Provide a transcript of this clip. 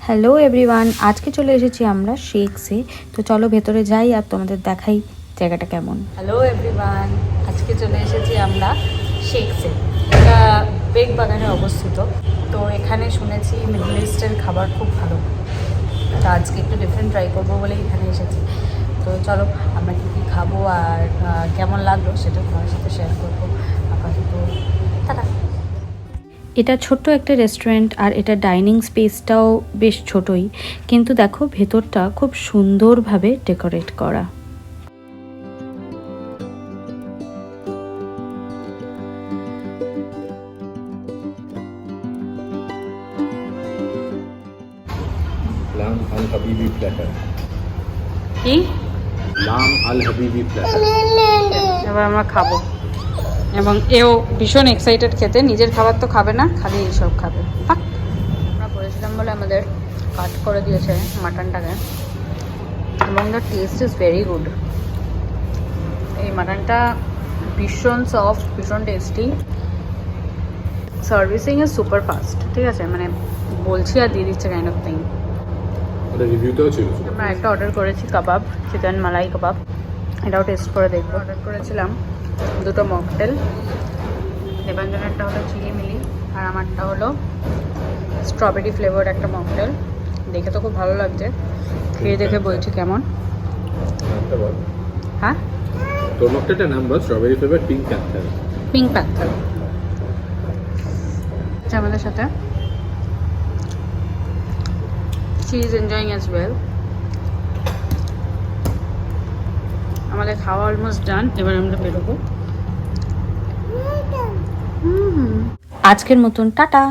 Hello everyone, আজকে চলে এসেছি আমরা শেকসে। তো চলো ভেতরে যাই আর তোমাদের দেখাই জায়গাটা কেমন। হ্যালো এভরিওয়ান, আজকে চলে এসেছি আমরা শেকসে। এটা বেগ বাগানে অবস্থিত। তো এখানে শুনেছি মিডল ইস্টের খাবার খুব ভালো, তো আজকে একটু ডিফারেন্ট ট্রাই করবো বলেই এখানে এসেছি। তো চলো আমরা কী কী খাবো আর কেমন লাগলো সেটা তোমার সাথে শেয়ার করবো। আপাতত টাটা। এটা ছোট্ট একটা রেস্টুরেন্ট আর এটা ডাইনিং স্পেসটাও বেশ ছোটই, কিন্তু দেখো ভেতরটা খুব সুন্দরভাবে ডেকোরেট করা। লাম আল হাবিবি প্ল্যাটার। কি লাম আল হাবিবি প্ল্যাটার। এবার আমরা খাবো, এবং এও ভীষণ এক্সাইটেড খেতে। নিজের খাবার তো খাবে না, খালি এইসব খাবে। আমরা করেছিলাম বলে আমাদের কাট করে দিয়েছে মাটনটাকে, এবং the test is very good. এই মাটনটা ভীষণ সফট, ভীষণ tasty. Servicing is super fast, ঠিক আছে, মানে বলছি আর দিয়ে দিচ্ছে কাইন্ড অফ থিং। ওটা রিভিউতেও ছিল। আমরা একটা অর্ডার করেছি কাবাব, চিকেন মালাই কাবাব, এটাও টেস্ট করে দেখবো। অর্ডার করেছিলাম দুটো মকটেল, দেবাঞ্জনেরটা হলো চিলি মিলি আর আমারটা হলো স্ট্রবেরি ফ্লেভার একটা মকটেল। দেখে তো খুব ভালো লাগছে, খেয়ে দেখে বলছি কেমন। নামটা বল। হ্যাঁ, তোর মকটেলটার নাম বল। Strawberry flavour Pink Panther. Pink Panther. আমাদের সাথে she is enjoying as well. আমাদের খাওয়া অলমোস্ট ডান, এবার আমরা বেরোবো। আজকের মতন টাটা।